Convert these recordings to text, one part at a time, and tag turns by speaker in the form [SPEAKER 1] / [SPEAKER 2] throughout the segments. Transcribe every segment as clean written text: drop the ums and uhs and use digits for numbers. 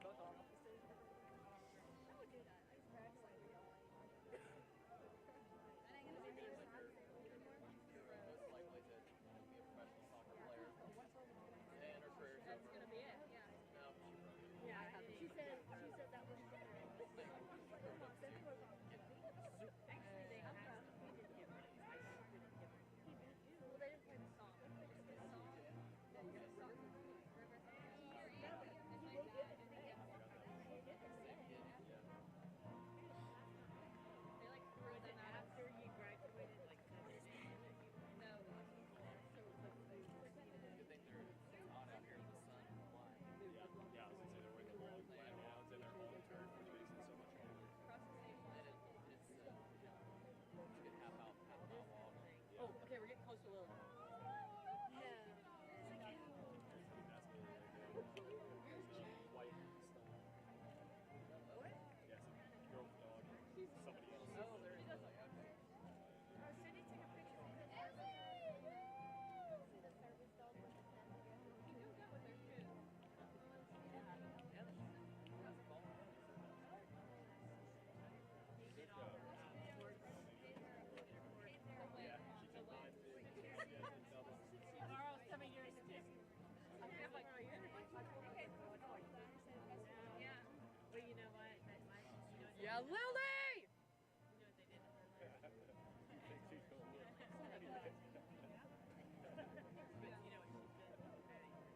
[SPEAKER 1] Most likely to be a professional soccer player. And her career's over.
[SPEAKER 2] That's gonna be it, yeah.
[SPEAKER 1] No,
[SPEAKER 3] She said that was
[SPEAKER 1] she grown up to get
[SPEAKER 2] Actually, they asked if we didn't get one. I didn't get one. Well, they didn't play the song. It's the song. The song. River. Here, yeah. And my dad, and they get They like threw them out.
[SPEAKER 3] after you graduated, like
[SPEAKER 2] No.
[SPEAKER 1] Good thing it's hot out here in the sun. Why?
[SPEAKER 4] Yeah, I was gonna say they're wearing the long flannel gowns and their long turf, which makes it so much colder.
[SPEAKER 2] Across the station.
[SPEAKER 1] And it's a good half mile walk.
[SPEAKER 2] Oh, okay, we're getting close to Lily.
[SPEAKER 4] That's the white style.
[SPEAKER 1] What?
[SPEAKER 4] Yeah, some girl with a dog. Somebody else.
[SPEAKER 1] Oh, there it is. Like, okay.
[SPEAKER 3] Cindy took a picture of it. See the service dog with the pen together?
[SPEAKER 2] He goes out with her too.
[SPEAKER 1] Yeah, that's a ball.
[SPEAKER 4] Yeah, she took mine big.
[SPEAKER 3] Tomorrow, 7 years in
[SPEAKER 2] I have like 3 years. Yeah.
[SPEAKER 3] Well, you know what?
[SPEAKER 2] Yeah, Lily!
[SPEAKER 3] You know what they did to her?
[SPEAKER 4] She's cool.
[SPEAKER 3] You know what she said?
[SPEAKER 2] I'm gonna wear all.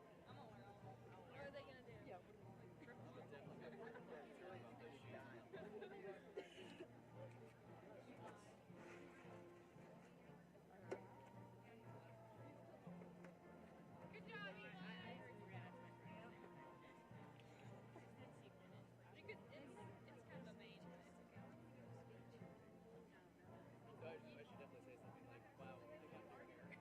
[SPEAKER 2] What are they gonna do? Yeah. Good job, Aiden.
[SPEAKER 3] I heard you ran out of my
[SPEAKER 2] You could, it's kind of a main, but it's okay.
[SPEAKER 1] So I should definitely say something like, wow, they got their hair.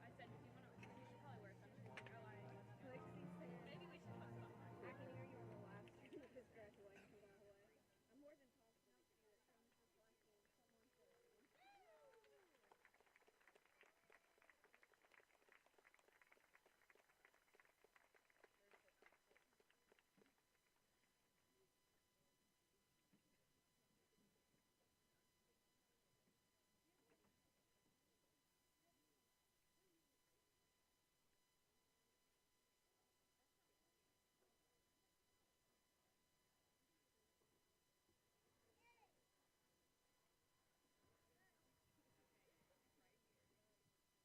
[SPEAKER 2] I said, do you want to, you should probably wear sunscreen. Oh, maybe we should put some on.
[SPEAKER 3] I can hear you on the last with his graduation from that way. I'm more than positive that you were saying this last name. Someone said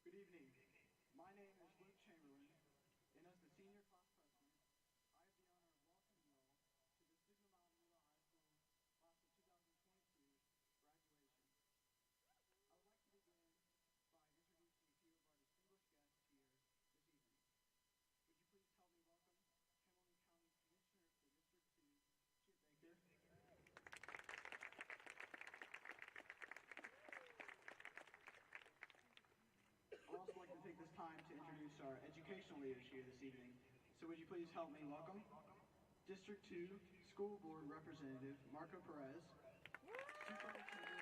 [SPEAKER 5] Good evening. My name is Luke Chamberlain, and as the senior class president, I have the honor of welcoming you all to the Sigma Mountain Middle High School class of 2022 graduation. I would like to begin by introducing a few of our distinguished guests here this evening. Would you please help me welcome Hamilton County Commissioner for District 2, Chip Baker. I'd also like to take this time to introduce our educational leaders here this evening. So would you please help me welcome District 2 School Board Representative Marco Perez, Superintendent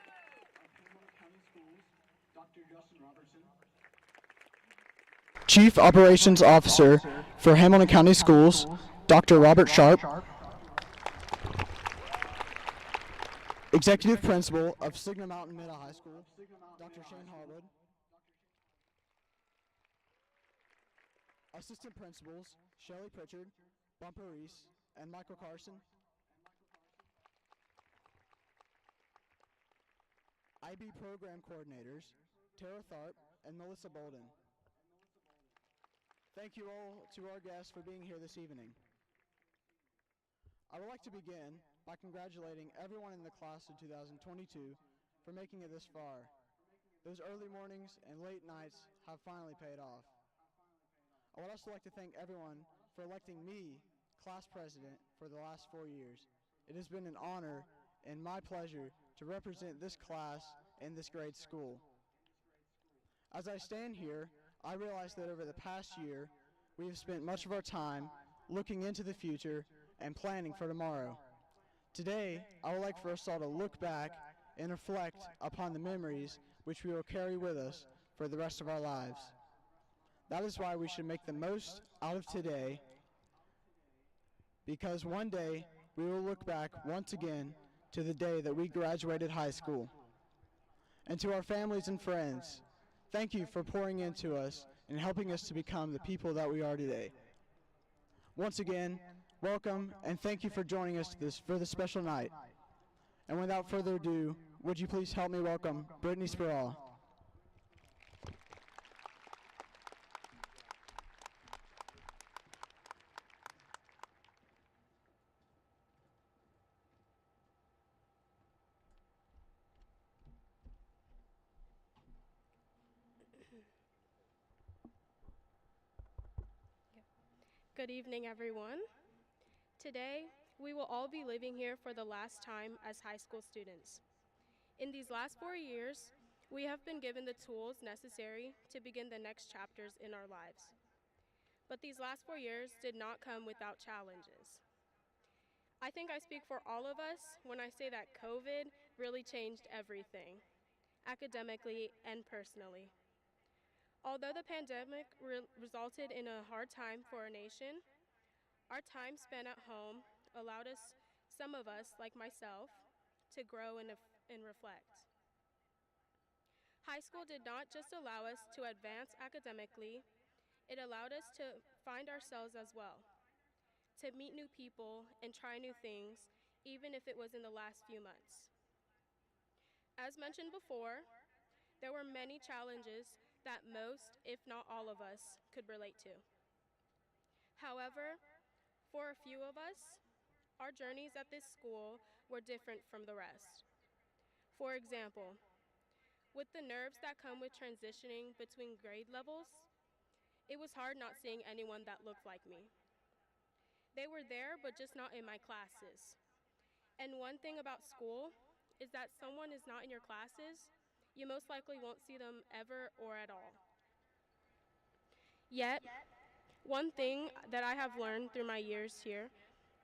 [SPEAKER 5] of Hamilton County Schools, Dr. Justin Robertson, Chief Operations Officer for Hamilton County Schools, Dr. Robert Sharp, Executive Principal of Sigma Mountain Middle High School, Dr. Shane Harwood, Assistant Principals Shelley Pritchard, Bumper Reese, and Michael Carson, IB Program Coordinators Tara Tharp and Melissa Bolden. Thank you all to our guests for being here this evening. I would like to begin by congratulating everyone in the class of 2022 for making it this far. Those early mornings and late nights have finally paid off. I would also like to thank everyone for electing me class president for the last 4 years. It has been an honor and my pleasure to represent this class and this great school. As I stand here, I realize that over the past year, we have spent much of our time looking into the future and planning for tomorrow. Today, I would like for us all to look back and reflect upon the memories which we will carry with us for the rest of our lives. That is why we should make the most out of today, because one day we will look back once again to the day that we graduated high school. And to our families and friends, thank you for pouring into us and helping us to become the people that we are today. Once again, welcome and thank you for joining us for this special night. And without further ado, would you please help me welcome Brittany Sperall.
[SPEAKER 6] Good evening, everyone. Today, we will all be living here for the last time as high school students. In these last 4 years, we have been given the tools necessary to begin the next chapters in our lives. But these last 4 years did not come without challenges. I think I speak for all of us when I say that COVID really changed everything, academically and personally. Although the pandemic resulted in a hard time for our nation, our time spent at home allowed us, some of us, like myself, to grow and reflect. High school did not just allow us to advance academically, it allowed us to find ourselves as well, to meet new people and try new things, even if it was in the last few months. As mentioned before, there were many challenges that most, if not all of us, could relate to. However, for a few of us, our journeys at this school were different from the rest. For example, with the nerves that come with transitioning between grade levels, it was hard not seeing anyone that looked like me. They were there, but just not in my classes. And one thing about school is that someone is not in your classes, you most likely won't see them ever or at all. Yet, one thing that I have learned through my years here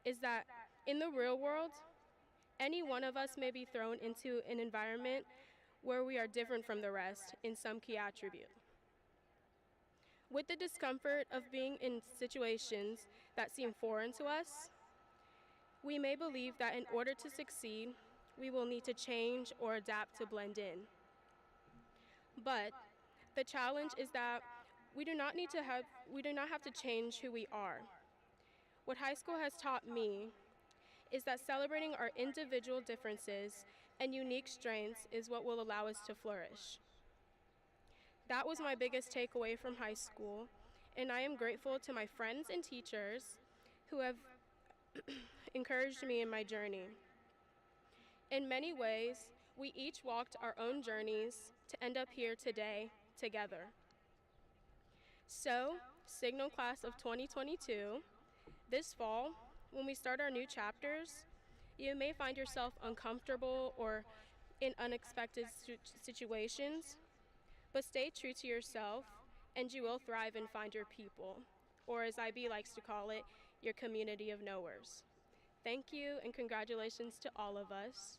[SPEAKER 6] is that in the real world, any one of us may be thrown into an environment where we are different from the rest in some key attribute. With the discomfort of being in situations that seem foreign to us, we may believe that in order to succeed, we will need to change or adapt to blend in. But the challenge is that we do not have to change who we are. What high school has taught me is that celebrating our individual differences and unique strengths is what will allow us to flourish. That was my biggest takeaway from high school, and I am grateful to my friends and teachers who have encouraged me in my journey. In many ways, we each walked our own journeys to end up here today together. So, Signal Class of 2022, this fall, when we start our new chapters, you may find yourself uncomfortable or in unexpected situations, but stay true to yourself and you will thrive and find your people, or as IB likes to call it, your community of knowers. Thank you and congratulations to all of us.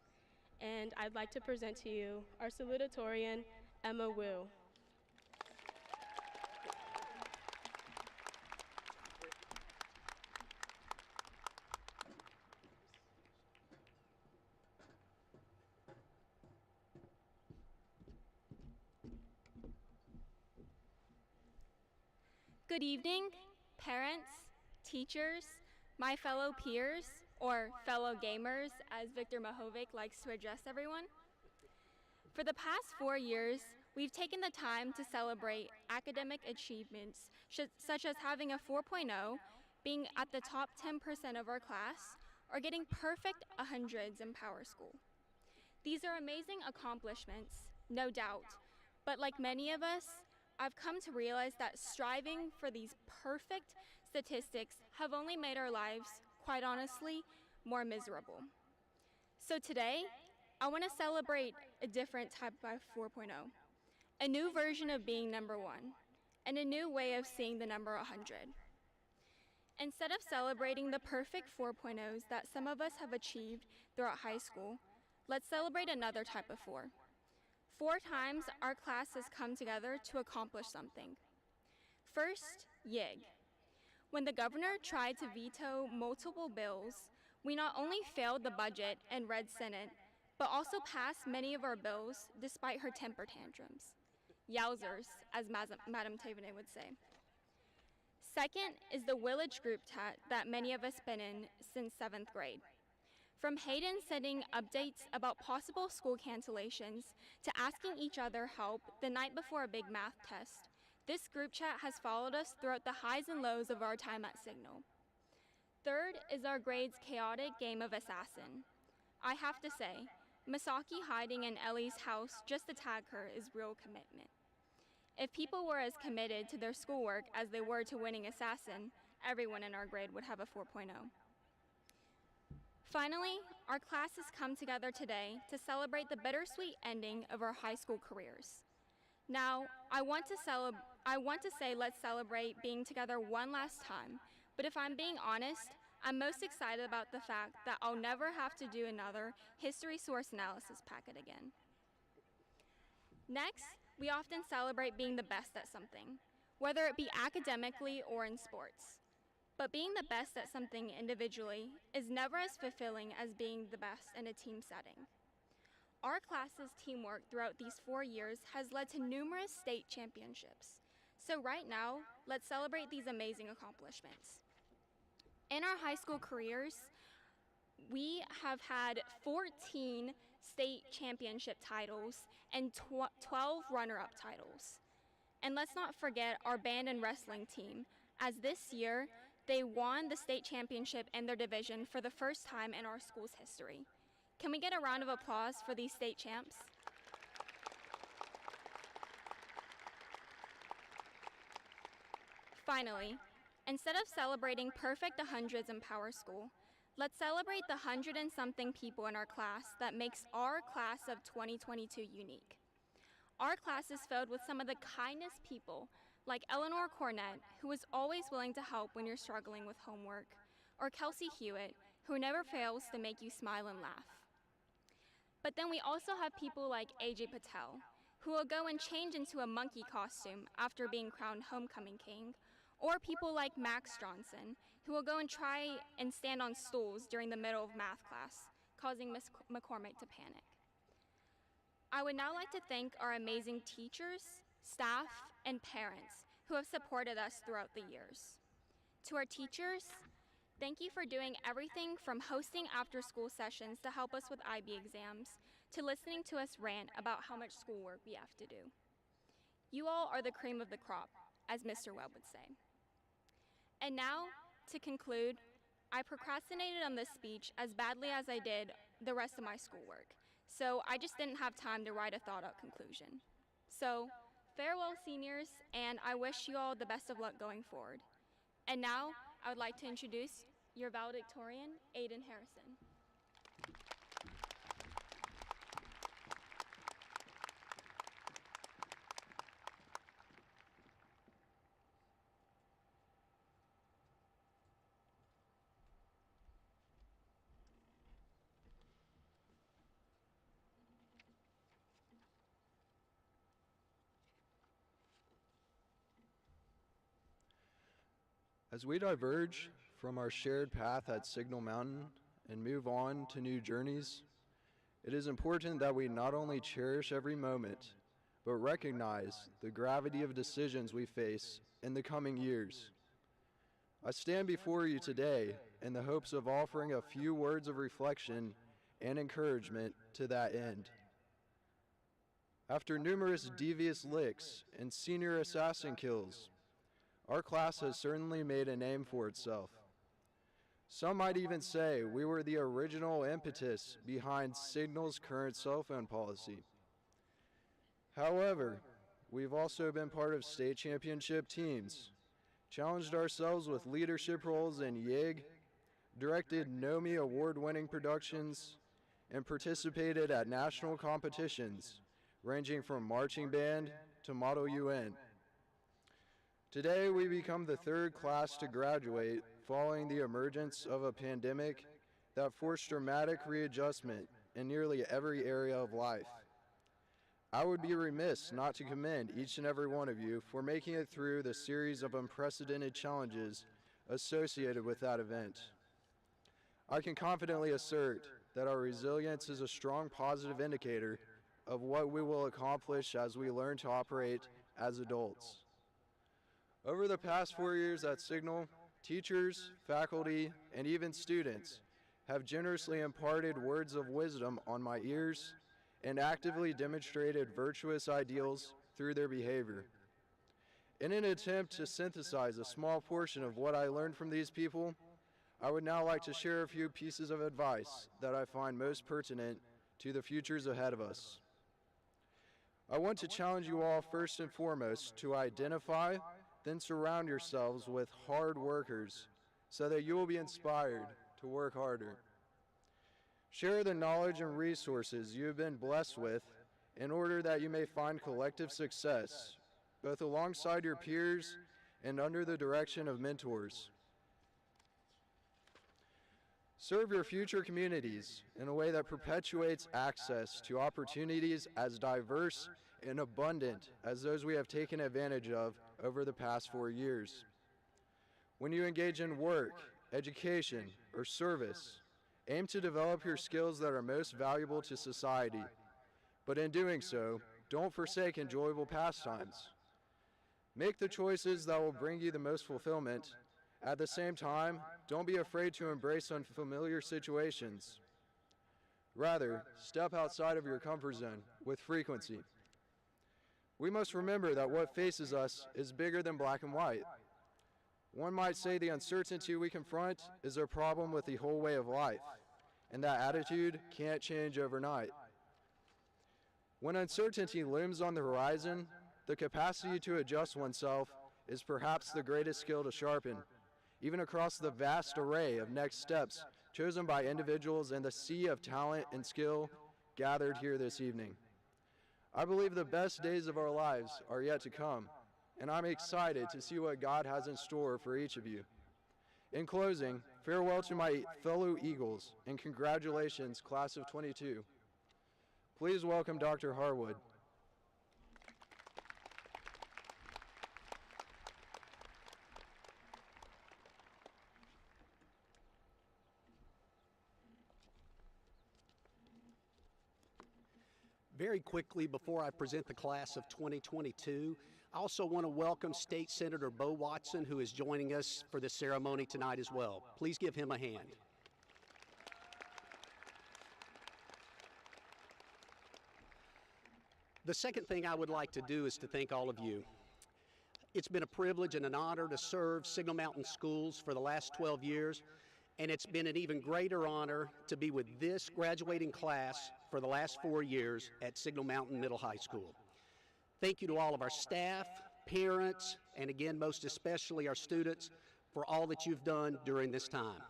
[SPEAKER 6] And I'd like to present to you our salutatorian, Emma Wu.
[SPEAKER 7] Good evening, parents, teachers, my fellow peers, or fellow gamers, as Victor Mahovic likes to address everyone. For the past 4 years, we've taken the time to celebrate academic achievements, such as having a 4.0, being at the top 10% of our class, or getting perfect 100s in Power School. These are amazing accomplishments, no doubt, but like many of us, I've come to realize that striving for these perfect statistics have only made our lives, quite honestly, more miserable. So today, I want to celebrate a different type of 4.0, a new version of being number one, and a new way of seeing the number 100. Instead of celebrating the perfect 4.0s that some of us have achieved throughout high school, let's celebrate another type of 4. 4 times our class has come together to accomplish something. First, YIG. When the governor tried to veto multiple bills, we not only failed the budget and red Senate, but also passed many of our bills despite her temper tantrums. Yowzers, as Madam Tavenet would say. Second is the Village group chat that many of us been in since 7th grade. From Hayden sending updates about possible school cancellations to asking each other help the night before a big math test, this group chat has followed us throughout the highs and lows of our time at Signal. Third is our grade's chaotic game of assassin. I have to say, Masaki hiding in Ellie's house just to tag her is real commitment. If people were as committed to their schoolwork as they were to winning assassin, everyone in our grade would have a 4.0. Finally, our class has come together today to celebrate the bittersweet ending of our high school careers. Now, I want to say let's celebrate being together one last time, but if I'm being honest, I'm most excited about the fact that I'll never have to do another history source analysis packet again. Next, we often celebrate being the best at something, whether it be academically or in sports. But being the best at something individually is never as fulfilling as being the best in a team setting. Our class's teamwork throughout these 4 years has led to numerous state championships. So right now, let's celebrate these amazing accomplishments. In our high school careers, we have had 14 state championship titles and 12 runner-up titles. And let's not forget our band and wrestling team, as this year, they won the state championship in their division for the first time in our school's history. Can we get a round of applause for these state champs? Finally, instead of celebrating perfect 100s in Power School, let's celebrate the 100 and something people in our class that makes our class of 2022 unique. Our class is filled with some of the kindest people, like Eleanor Cornett, who is always willing to help when you're struggling with homework, or Kelsey Hewitt, who never fails to make you smile and laugh. But then we also have people like AJ Patel, who will go and change into a monkey costume after being crowned homecoming king, or people like Max Johnson, who will go and try and stand on stools during the middle of math class, causing Miss McCormick to panic. I would now like to thank our amazing teachers, staff, and parents who have supported us throughout the years. To our teachers, thank you for doing everything from hosting after-school sessions to help us with IB exams, to listening to us rant about how much schoolwork we have to do. You all are the cream of the crop, as Mr. Webb would say. And now, to conclude, I procrastinated on this speech as badly as I did the rest of my schoolwork, so I just didn't have time to write a thought-out conclusion. So, farewell, seniors, and I wish you all the best of luck going forward. And now, I would like to introduce your valedictorian, Aiden Harrison.
[SPEAKER 8] As we diverge from our shared path at Signal Mountain and move on to new journeys, it is important that we not only cherish every moment, but recognize the gravity of decisions we face in the coming years. I stand before you today in the hopes of offering a few words of reflection and encouragement to that end. After numerous devious licks and senior assassin kills, our class has certainly made a name for itself. Some might even say we were the original impetus behind Signal's current cell phone policy. However, we've also been part of state championship teams, challenged ourselves with leadership roles in YIG, directed NOMI award-winning productions, and participated at national competitions ranging from marching band to Model UN. Today, we become the third class to graduate following the emergence of a pandemic that forced dramatic readjustment in nearly every area of life. I would be remiss not to commend each and every one of you for making it through the series of unprecedented challenges associated with that event. I can confidently assert that our resilience is a strong positive indicator of what we will accomplish as we learn to operate as adults. Over the past 4 years at Signal, teachers, faculty, and even students have generously imparted words of wisdom on my ears and actively demonstrated virtuous ideals through their behavior. In an attempt to synthesize a small portion of what I learned from these people, I would now like to share a few pieces of advice that I find most pertinent to the futures ahead of us. I want to challenge you all first and foremost to identify, then surround yourselves with hard workers so that you will be inspired to work harder. Share the knowledge and resources you have been blessed with in order that you may find collective success, both alongside your peers and under the direction of mentors. Serve your future communities in a way that perpetuates access to opportunities as diverse and abundant as those we have taken advantage of over the past 4 years. When you engage in work, education, or service, aim to develop your skills that are most valuable to society. But in doing so, don't forsake enjoyable pastimes. Make the choices that will bring you the most fulfillment. At the same time, don't be afraid to embrace unfamiliar situations. Rather, step outside of your comfort zone with frequency. We must remember that what faces us is bigger than black and white. One might say the uncertainty we confront is a problem with the whole way of life, and that attitude can't change overnight. When uncertainty looms on the horizon, the capacity to adjust oneself is perhaps the greatest skill to sharpen, even across the vast array of next steps chosen by individuals in the sea of talent and skill gathered here this evening. I believe the best days of our lives are yet to come, and I'm excited to see what God has in store for each of you. In closing, farewell to my fellow Eagles, and congratulations, Class of 22. Please welcome Dr. Harwood.
[SPEAKER 9] Very quickly, before I present the class of 2022, I also want to welcome State Senator Bo Watson, who is joining us for this ceremony tonight as well. Please give him a hand. The second thing I would like to do is to thank all of you. It's been a privilege and an honor to serve Signal Mountain Schools for the last 12 years, and it's been an even greater honor to be with this graduating class for the last 4 years at Signal Mountain Middle High School. Thank you to all of our staff, parents, and again, most especially our students for all that you've done during this time.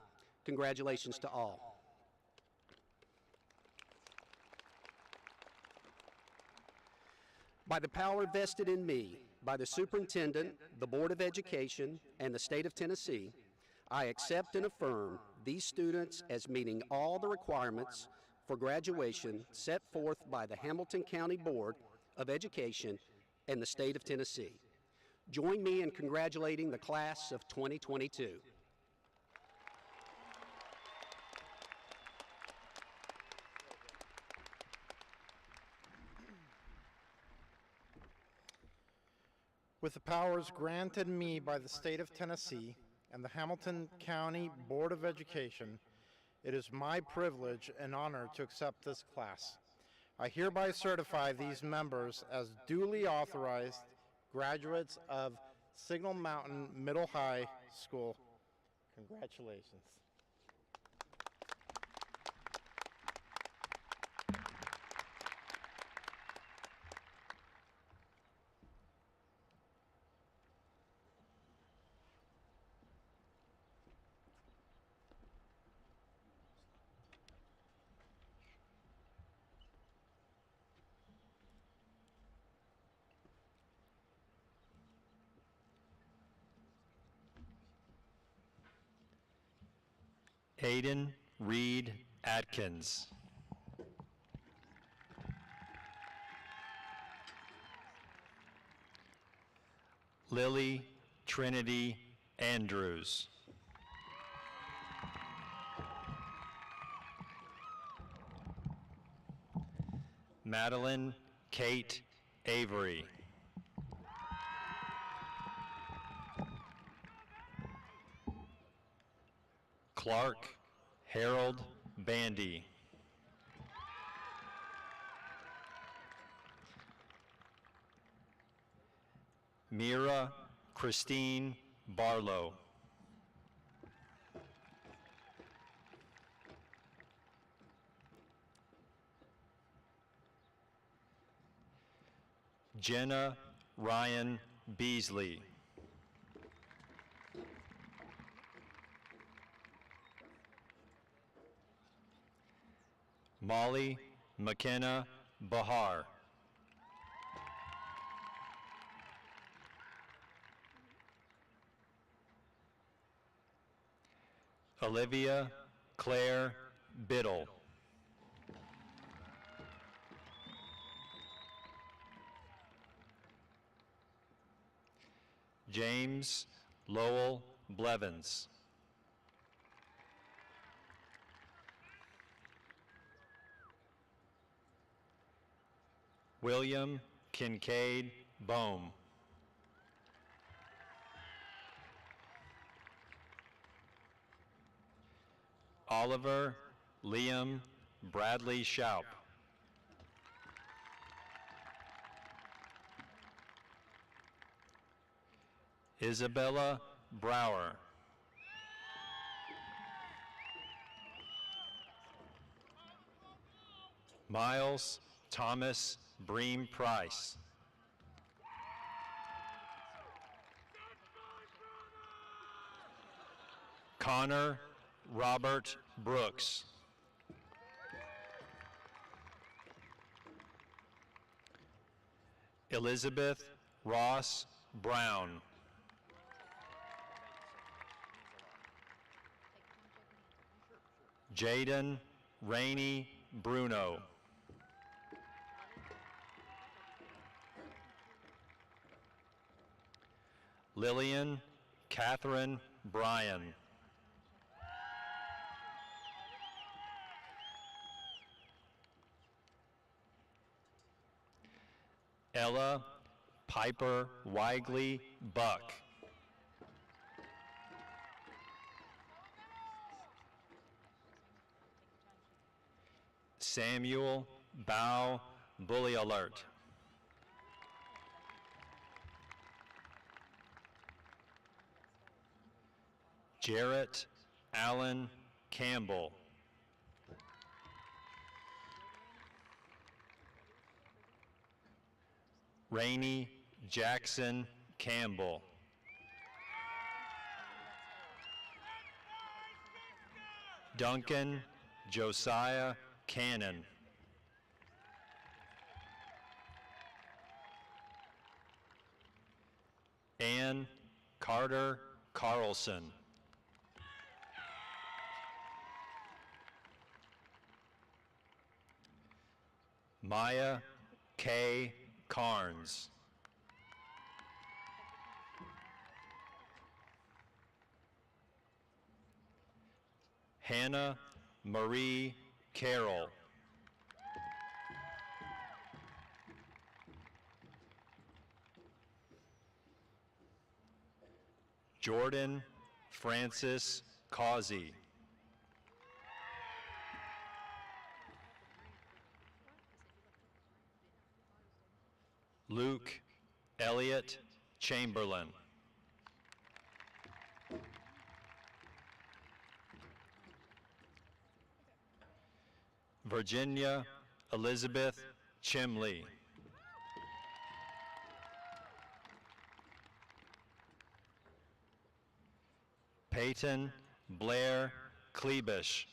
[SPEAKER 9] Congratulations to all. By the power vested in me by the Superintendent, the Board of Education, and the State of Tennessee, I accept and affirm these students as meeting all the requirements for graduation set forth by the Hamilton County Board of Education and the State of Tennessee. Join me in congratulating the class of 2022.
[SPEAKER 10] With the powers granted me by the State of Tennessee and the Hamilton County Board of Education, it is my privilege and honor to accept this class. I hereby certify these members as duly authorized graduates of Signal Mountain Middle High School. Congratulations.
[SPEAKER 11] Aiden Reed Atkins. Lily Trinity Andrews. Madeline Kate Avery. Clark Harold Bandy. Mira Christine Barlow. Jenna Ryan Beasley. Molly McKenna Bahar. Olivia Claire Biddle. James Lowell Blevins. William Kincaid Bohm. Oliver Liam Bradley Schaup. Isabella Brower. Miles Thomas Bream Price. Connor Robert Brooks. Elizabeth Ross Brown. Jaden Rainey Bruno. Lillian Catherine Bryan. Ella Piper Wigley Buck. Samuel Bow Bully Alert. Jarrett Allen Campbell. Rainey Jackson Campbell. Duncan Josiah Cannon. Ann Carter Carlson. Maya K. Carnes. Hannah Marie Carroll. Jordan Francis Causey. Luke Elliott Chamberlain. Virginia Elizabeth Chimley. Peyton Blair Klebish.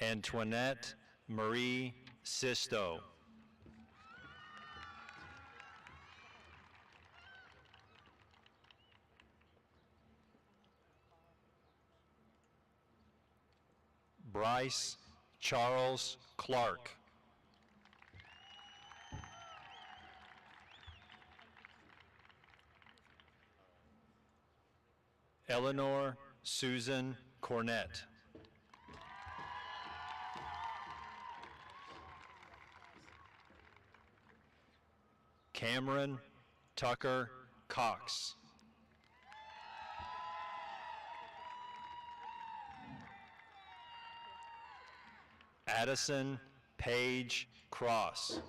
[SPEAKER 11] Antoinette Marie Sisto. Bryce Charles Clark. Eleanor Susan Cornett. Cameron Tucker Cox. Addison Page Cross.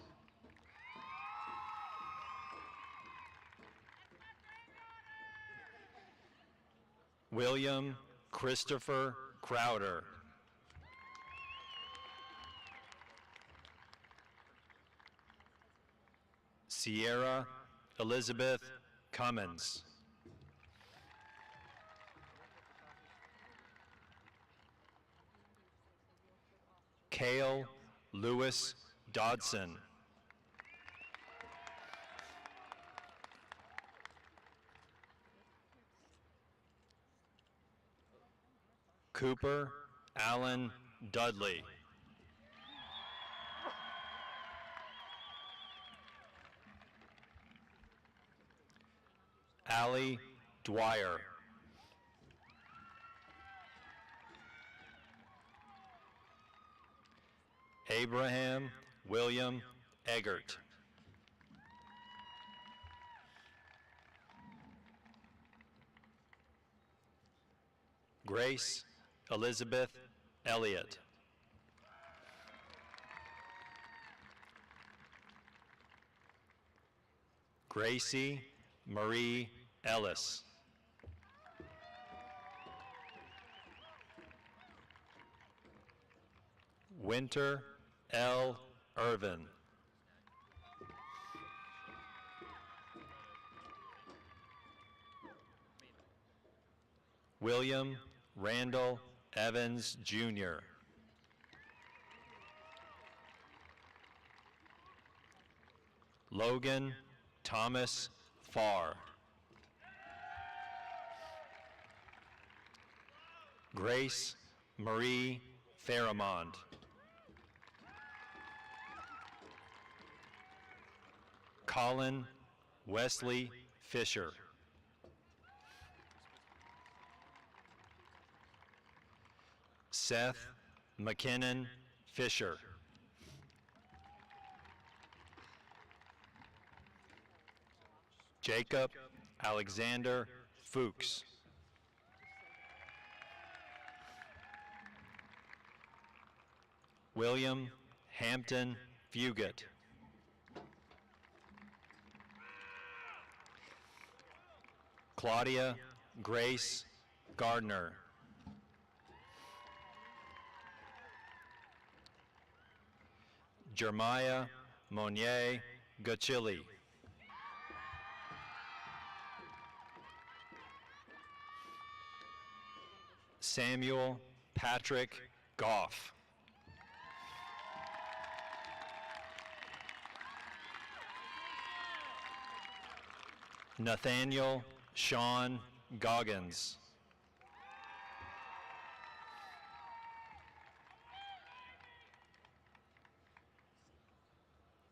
[SPEAKER 11] William Christopher Crowder. Sierra Elizabeth Cummins. Cale Lewis Dodson. Cooper Allen Dudley. Allie Dwyer. Abraham William Eggert. Grace Elizabeth Elliott. Gracie Marie Ellis. Winter L. Irvin. William Randall Evans, Jr. Logan Thomas Farr. Grace Marie Faramond. Colin Wesley Fisher. Seth McKinnon Fisher. Jacob Alexander Fuchs. William Hampton Fugit. Claudia Grace Gardner. Jeremiah Monier Gachilli. Samuel Patrick Goff. Nathaniel Sean Goggins.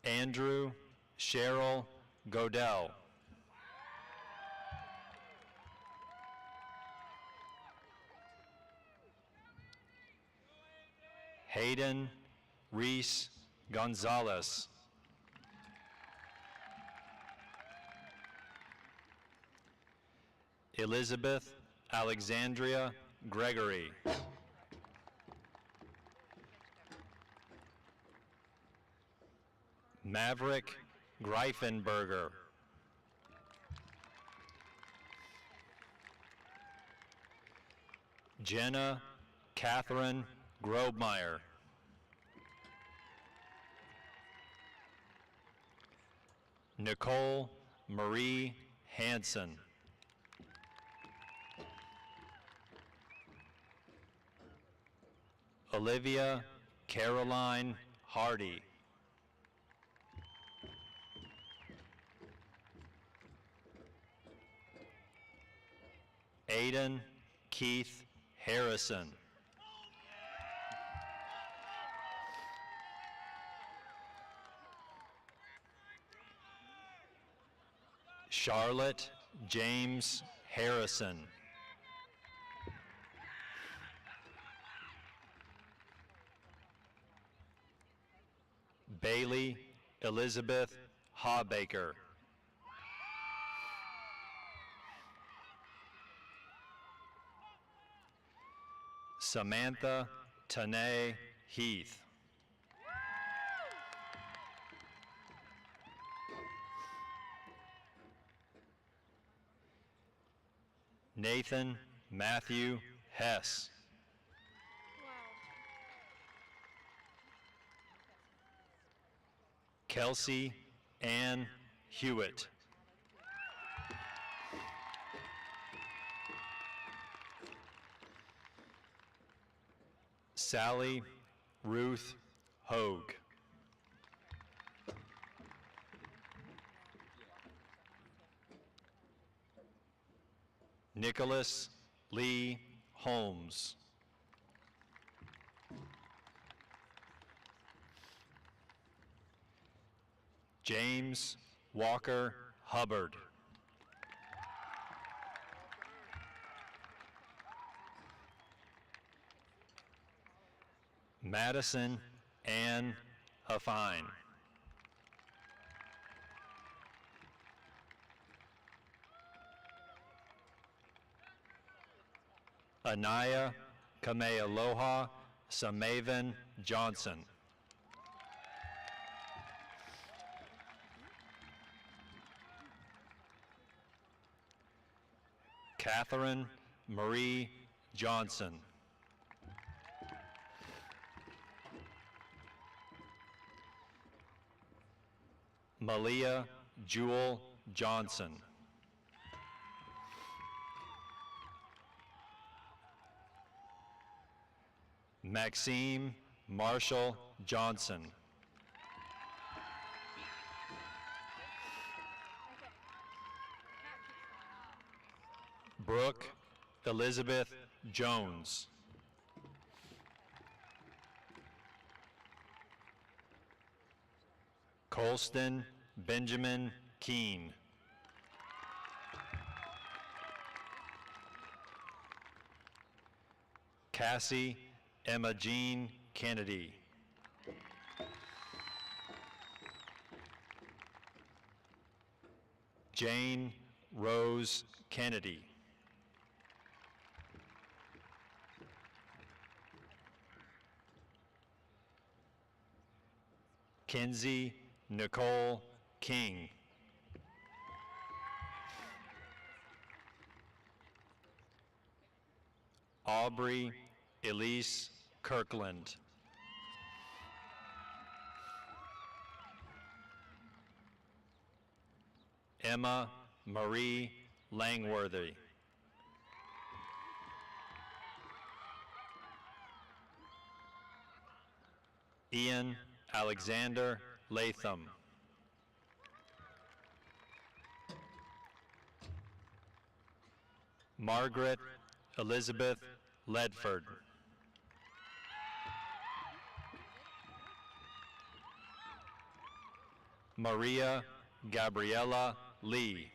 [SPEAKER 11] Andrew Cheryl Godell. Hayden Reese Gonzalez. Elizabeth Alexandria Gregory. Maverick Greifenberger. Jenna Catherine Grobmeyer. Nicole Marie Hansen. Olivia Caroline Hardy. Aiden Keith Harrison. Charlotte James Harrison. Bailey Elizabeth Hawbaker. Samantha Tanae Heath. Nathan Matthew Hess. Kelsey Ann Hewitt. Sally Ruth Hogue. Nicholas Lee Holmes. James Walker Hubbard. Madison Ann Huffine. Anaya Kamealoha Samaven Johnson. Catherine Marie Johnson. Malia Jewel Johnson. Maxime Marshall Johnson. Brooke Elizabeth Jones. Colston Benjamin Keene. Cassie Emma Jean Kennedy. Jane Rose Kennedy. Kenzie Nicole King. Aubrey Elise Kirkland. Emma Marie Langworthy. Ian Alexander Latham. Margaret Elizabeth Ledford. Maria Gabriella Lee.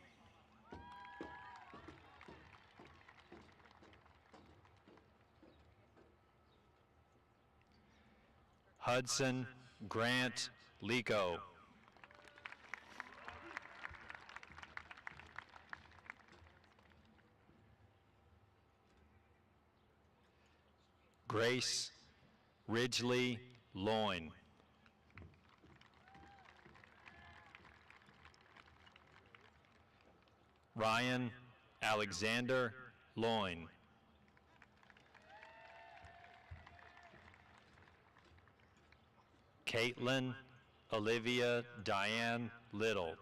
[SPEAKER 11] Hudson Grant Lico. Grace Ridgely Loin. Ryan Alexander Loin. Caitlin Olivia Diane Little.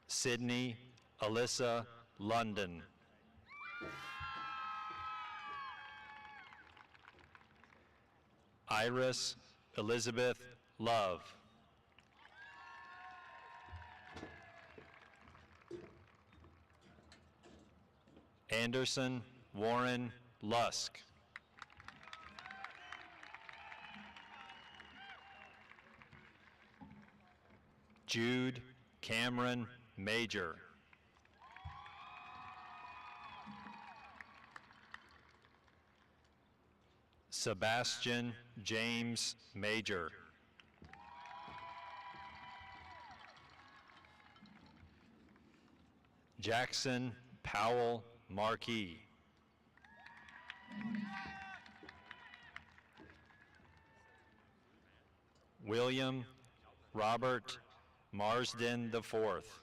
[SPEAKER 11] Sydney Alyssa London. Iris Elizabeth Love. Anderson Warren Lusk. Jude Cameron Major. Sebastian James Major. Jackson Powell Marquis. William Robert Marsden IV.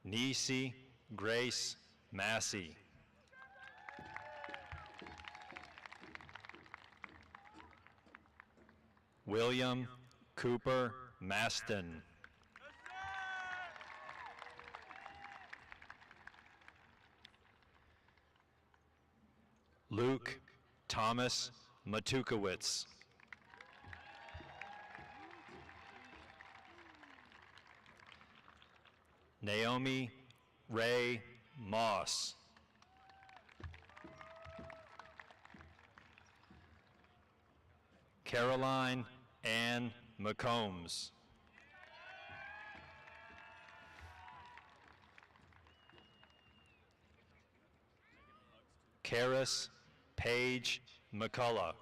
[SPEAKER 11] Nisi Grace Massey. William Cooper Maston. Luke Thomas Matukowitz. Naomi Ray Moss. Caroline Ann McCombs. Karis Paige McCullough.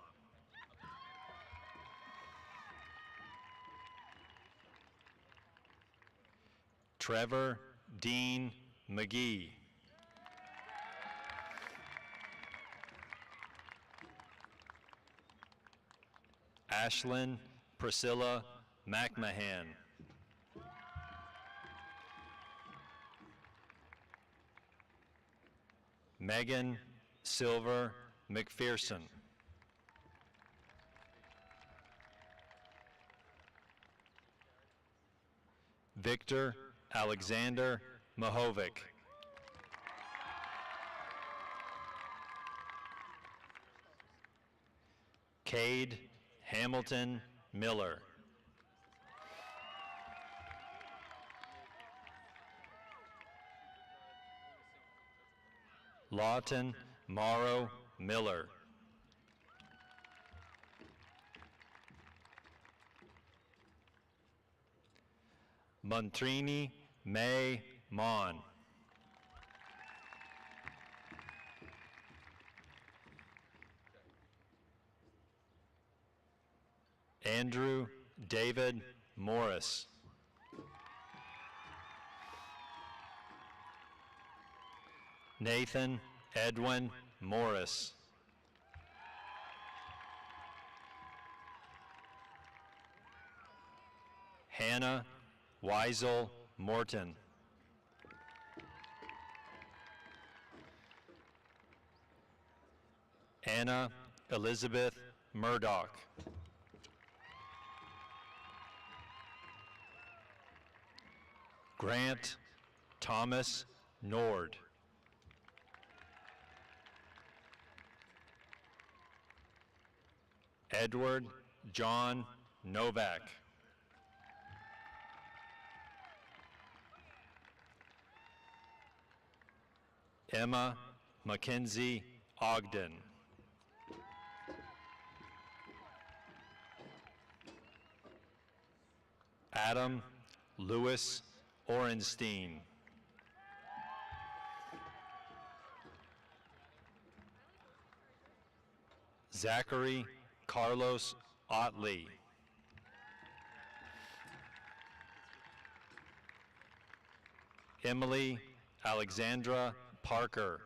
[SPEAKER 11] Trevor Dean McGee. Ashlyn Priscilla McMahon. Megan Silver McPherson. Victor Alexander Mahovic. Cade Hamilton Miller. Lawton Morrow Miller. Montrini May Mon. Andrew David Morris. Nathan Edwin Morris. Hannah Weisel Morton. Anna Elizabeth Murdoch. Grant Thomas Nord. Edward John Novak. Emma Mackenzie Ogden. Adam Lewis Orenstein. Zachary Carlos Otley. Emily Alexandra Parker.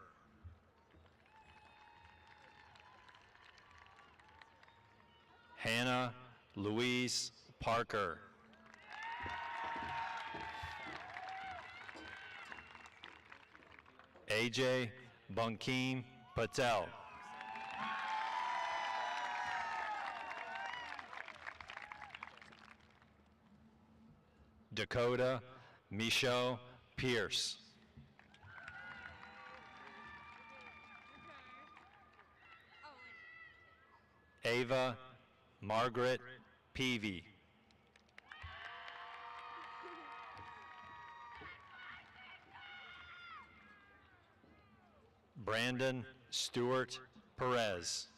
[SPEAKER 11] Hannah Louise Parker. AJ Bunkim Patel. Dakota Michelle Pierce. Ava Margaret Peavy. Brandon Stewart Perez.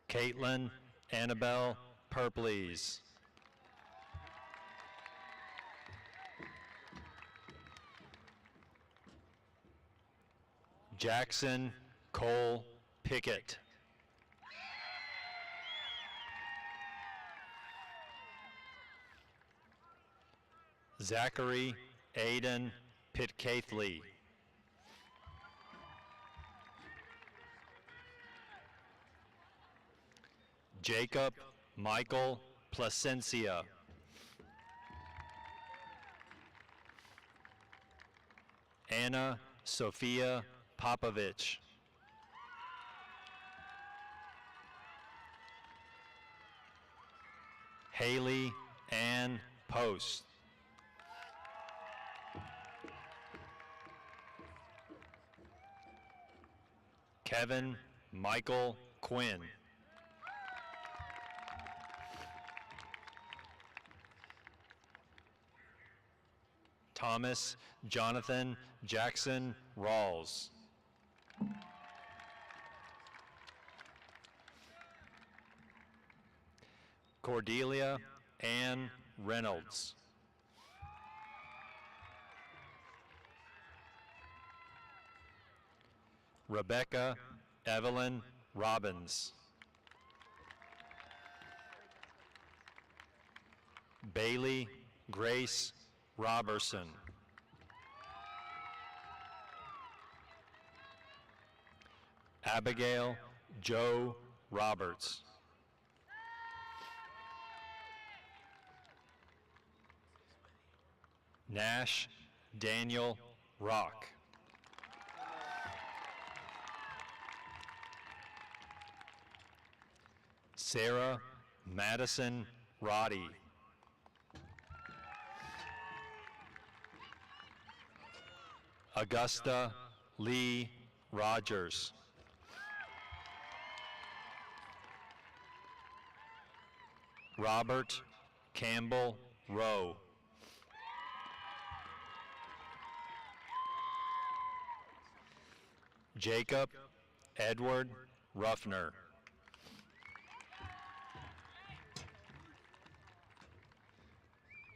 [SPEAKER 11] Caitlin Annabelle Purpleys. Jackson Cole Pickett. Zachary Aiden Pitcaithley. Jacob Michael Placencia. Anna Sophia Popovich. Haley Ann Post. Kevin Michael Quinn. Thomas Jonathan Jackson Rawls. Cordelia Ann Reynolds. Rebecca Evelyn Robbins. Bailey Grace Robertson. Abigail Joe Roberts. Nash Daniel Rock. Sarah Madison Roddy. Augusta Lee Rogers. Robert Campbell Rowe. Jacob Edward Ruffner.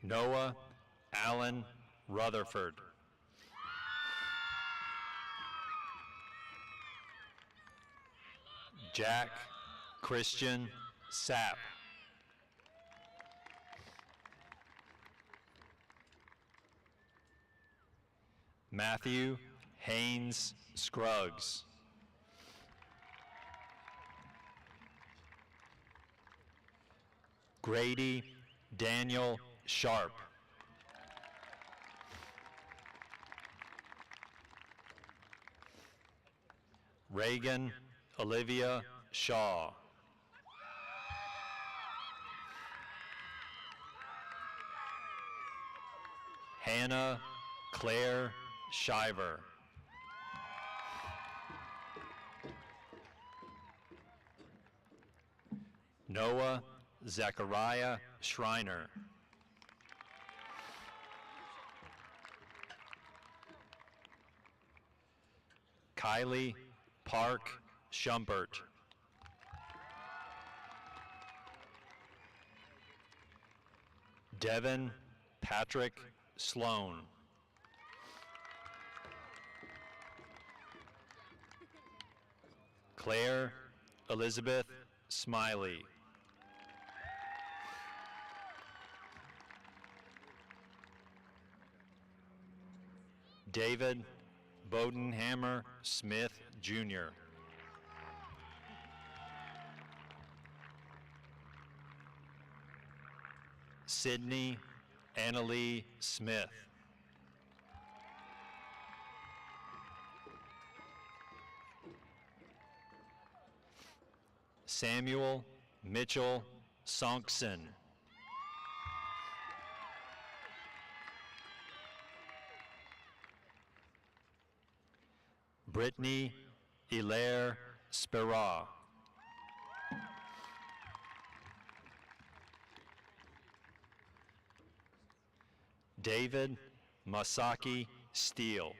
[SPEAKER 11] Noah Allen Rutherford. Jack Christian Sapp. Matthew Haynes Scruggs. Grady Daniel Sharp. Reagan Olivia Shaw. Hannah Claire Shiver. Noah Zachariah Schreiner. Kylie Park Schumpert. Devin Patrick Sloan. Claire Elizabeth Smiley. David Bodenhammer Smith, Jr. Sydney Annalie Smith. Samuel Mitchell Sonkson. Brittany Hilaire Spera. David Masaki Steele.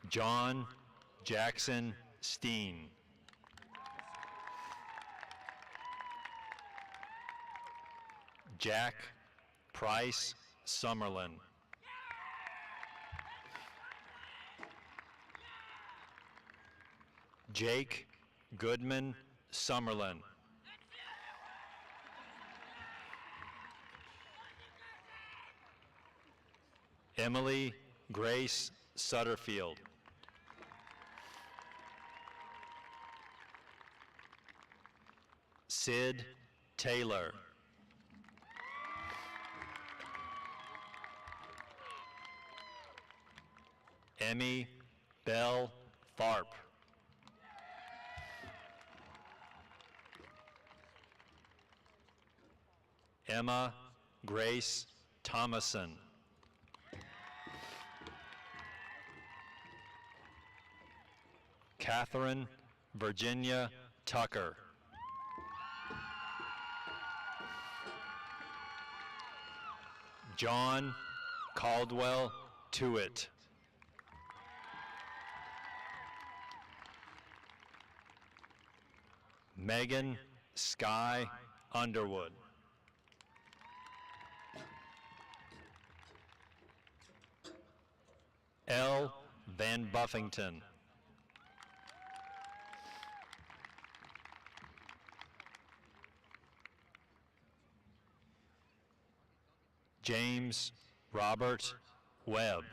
[SPEAKER 11] John Jackson Steen. Jack Price Summerlin. Jake Goodman Summerlin. Emily Grace Sutterfield. Sid Taylor. Emmy Bell Tharp. Emma Grace Thomason. Catherine Virginia Tucker. John Caldwell Tuitt. Megan Sky Underwood. L. Van Buffington. James Robert Webb.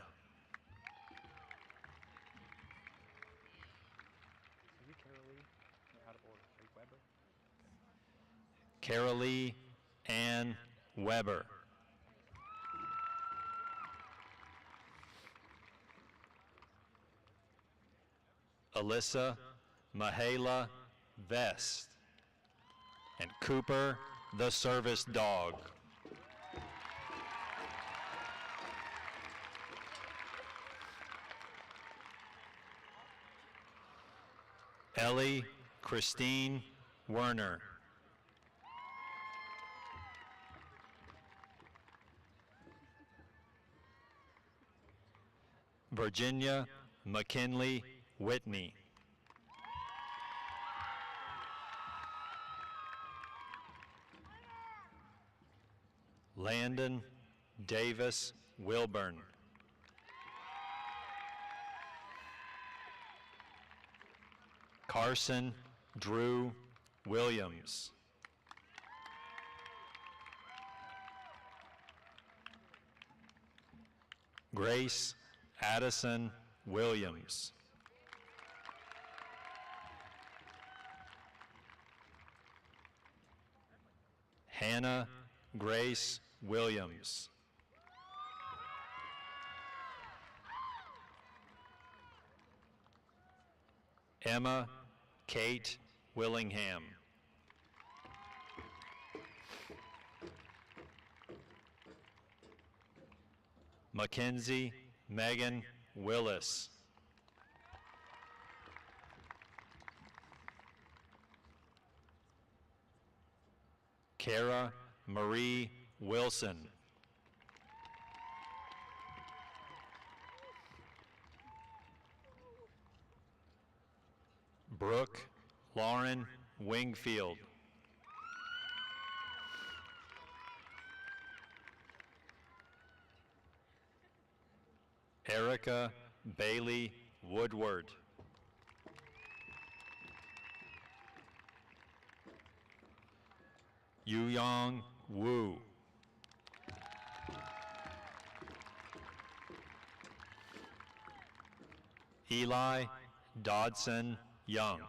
[SPEAKER 11] Carolee Ann Weber. Alyssa Mahala Vest. And Cooper the Service Dog. Ellie Christine Werner. Virginia McKinley Whitney. Landon Davis Wilburn. Carson Drew Williams. Grace Addison Williams. Hannah Grace Williams. Emma Kate Willingham. Mackenzie Megan Willis. Kara Marie Wilson. Brooke Lauren Wingfield. Erica Bailey Woodward. Yuyong Wu. Eli Dodson Young.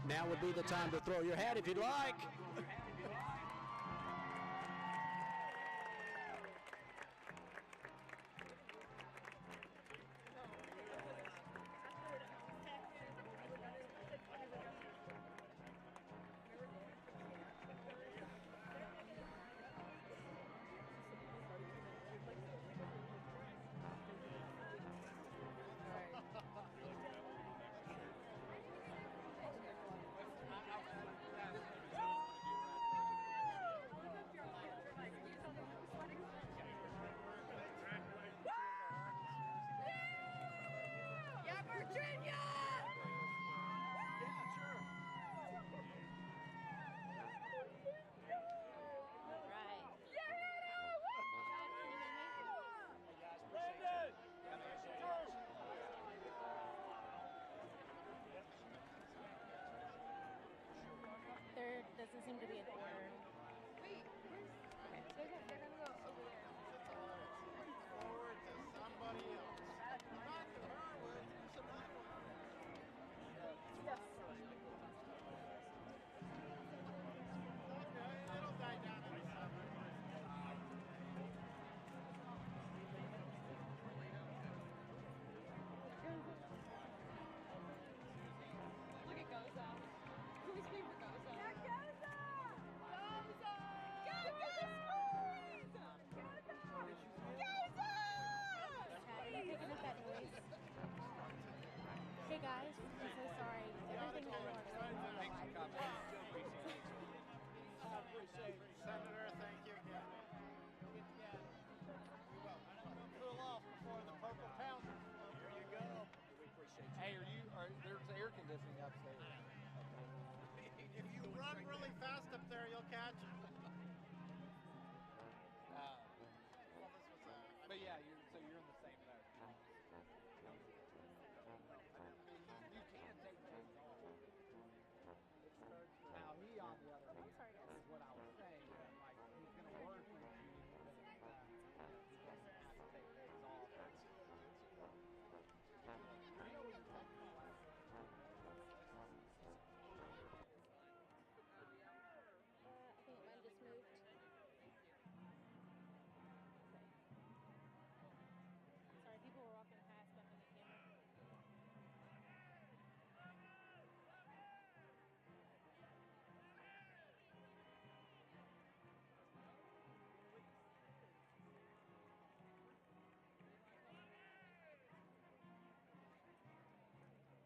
[SPEAKER 9] Now would be the time to throw your hat if you'd like.
[SPEAKER 2] There doesn't seem to be an order. Wait, where's... Okay, they're gonna go over there.
[SPEAKER 10] Forward to somebody else. Not to her,
[SPEAKER 2] Yes.
[SPEAKER 10] it'll die down in a second.
[SPEAKER 2] Look at Goza. Can we scream for Goza? Yeah, Goza! Goza! Goza! Goza! Picking up that noise. Hey guys, I'm so sorry. Everything will work.
[SPEAKER 10] Senator, thank you again.
[SPEAKER 1] Cool off before the purple pounder. There you go. Hey, there's air conditioning upstairs.
[SPEAKER 10] If you run really fast up there, you'll catch it.